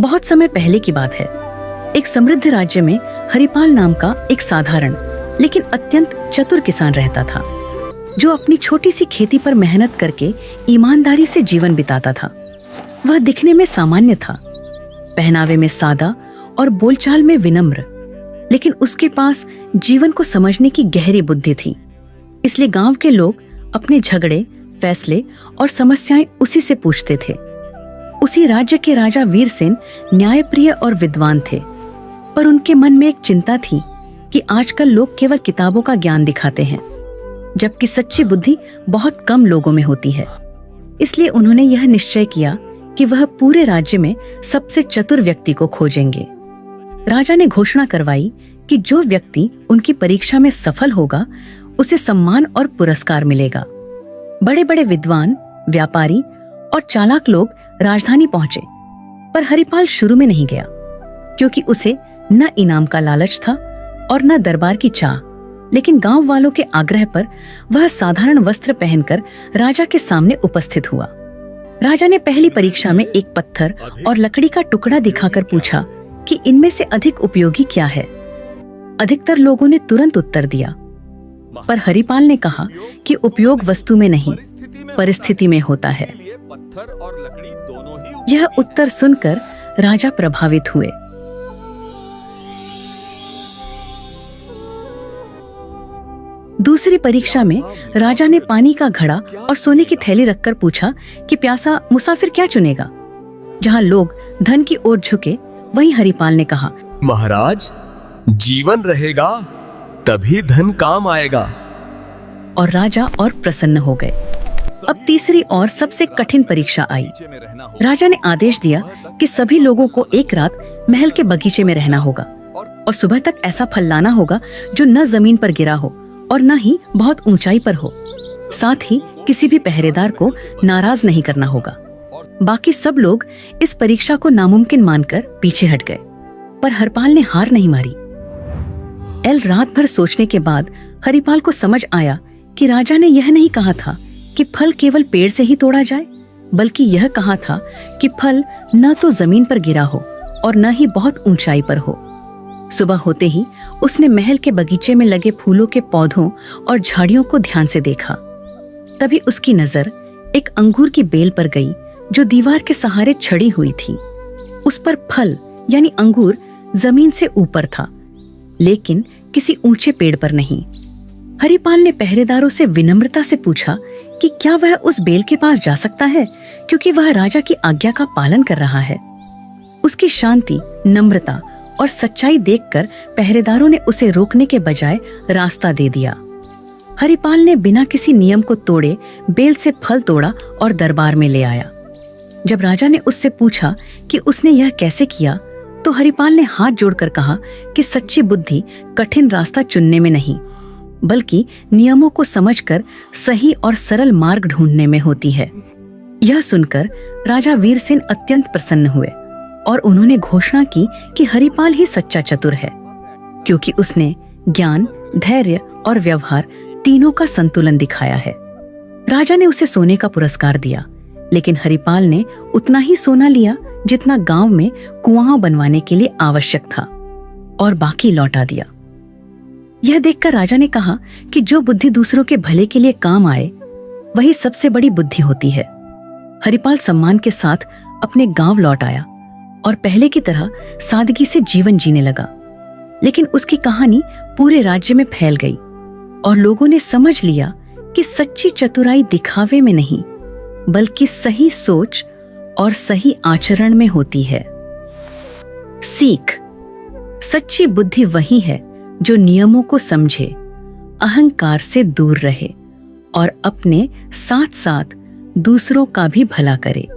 बहुत समय पहले की बात है। एक समृद्ध राज्य में हरिपाल नाम का एक साधारण लेकिन अत्यंत चतुर किसान रहता था, जो अपनी छोटी सी खेती पर मेहनत करके ईमानदारी से जीवन बिताता था। वह दिखने में सामान्य था, पहनावे में सादा और बोलचाल में विनम्र, लेकिन उसके पास जीवन को समझने की गहरी बुद्धि थी। इसलिए गांव के लोग अपने झगड़े, फैसले और समस्याएं उसी से पूछते थे। उसी राज्य के राजा वीरसेन न्यायप्रिय और विद्वान थे, पर उनके मन में एक चिंता थी कि आजकल लोग केवल किताबों का ज्ञान दिखाते हैं, जबकि सच्ची बुद्धि बहुत कम लोगों में होती है। इसलिए उन्होंने यह निश्चय किया कि वह पूरे राज्य में सबसे चतुर व्यक्ति को खोजेंगे। राजा ने घोषणा करवाई कि जो व्यक्ति उनकी परीक्षा में सफल होगा, उसे सम्मान और पुरस्कार मिलेगा। बड़े बड़े विद्वान, व्यापारी और चालाक लोग राजधानी पहुंचे, पर हरिपाल शुरू में नहीं गया, क्योंकि उसे न इनाम का लालच था और न दरबार की चाह। लेकिन गांव वालों के आग्रह पर वह साधारण वस्त्र पहनकर राजा के सामने उपस्थित हुआ। राजा ने पहली परीक्षा में एक पत्थर और लकड़ी का टुकड़ा दिखाकर पूछा कि इनमें से अधिक उपयोगी क्या है। अधिकतर लोगों ने तुरंत उत्तर दिया, पर हरिपाल ने कहा कि उपयोग वस्तु में नहीं, परिस्थिति में होता है। यह उत्तर सुनकर राजा प्रभावित हुए। दूसरी परीक्षा में राजा ने पानी का घड़ा और सोने की थैली रखकर पूछा कि प्यासा मुसाफिर क्या चुनेगा। जहां लोग धन की ओर झुके, वहीं हरिपाल ने कहा, महाराज, जीवन रहेगा तभी धन काम आएगा। और राजा और प्रसन्न हो गए। अब तीसरी और सबसे कठिन परीक्षा आई। राजा ने आदेश दिया कि सभी लोगों को एक रात महल के बगीचे में रहना होगा और सुबह तक ऐसा फल लाना होगा जो न जमीन पर गिरा हो और न ही बहुत ऊंचाई पर हो। साथ ही किसी भी पहरेदार को नाराज नहीं करना होगा। बाकी सब लोग इस परीक्षा को नामुमकिन मानकर पीछे हट गए, पर हरिपाल ने हार नहीं मारी। रात भर सोचने के बाद हरिपाल को समझ आया कि राजा ने यह नहीं कहा था कि फल केवल पेड़ से ही तोड़ा जाए, बल्कि यह कहा था कि फल न तो जमीन पर गिरा हो और न ही बहुत ऊंचाई पर हो। सुबह होते ही उसने महल के बगीचे में लगे फूलों के पौधों और झाड़ियों को ध्यान से देखा। तभी उसकी नजर एक अंगूर की बेल पर गई, जो दीवार के सहारे छड़ी हुई थी। उस पर फल यानी अंगूर जमीन से ऊपर था, लेकिन किसी ऊंचे पेड़ पर नहीं। हरिपाल ने पहरेदारों से विनम्रता से पूछा कि क्या वह उस बेल के पास जा सकता है, क्योंकि वह राजा की आज्ञा का पालन कर रहा है। उसकी शांति, नम्रता और सच्चाई देखकर पहरेदारों ने उसे रोकने के बजाय रास्ता दे दिया। हरिपाल ने बिना किसी नियम को तोड़े बेल से फल तोड़ा और दरबार में ले आया। जब राजा ने उससे पूछा कि उसने यह कैसे किया, तो हरिपाल ने हाथ जोड़कर कहा कि सच्ची बुद्धि कठिन रास्ता चुनने में नहीं, बल्कि नियमों को समझकर सही और सरल मार्ग ढूंढने में होती है। यह सुनकर राजा वीरसेन अत्यंत प्रसन्न हुए और उन्होंने घोषणा की कि हरिपाल ही सच्चा चतुर है, क्योंकि उसने ज्ञान, धैर्य और व्यवहार तीनों का संतुलन दिखाया है। राजा ने उसे सोने का पुरस्कार दिया, लेकिन हरिपाल ने उतना ही सोना लिया जितना गांव में कुआं बनवाने के लिए आवश्यक था, और बाकी लौटा दिया। यह देखकर राजा ने कहा कि जो बुद्धि दूसरों के भले के लिए काम आए, वही सबसे बड़ी बुद्धि होती है। हरिपाल सम्मान के साथ अपने गांव लौट आया और पहले की तरह सादगी से जीवन जीने लगा। लेकिन उसकी कहानी पूरे राज्य में फैल गई और लोगों ने समझ लिया कि सच्ची चतुराई दिखावे में नहीं, बल्कि सही सोच और सही आचरण में होती है। सीख: सच्ची बुद्धि वही है जो नियमों को समझे, अहंकार से दूर रहे और अपने साथ साथ दूसरों का भी भला करे।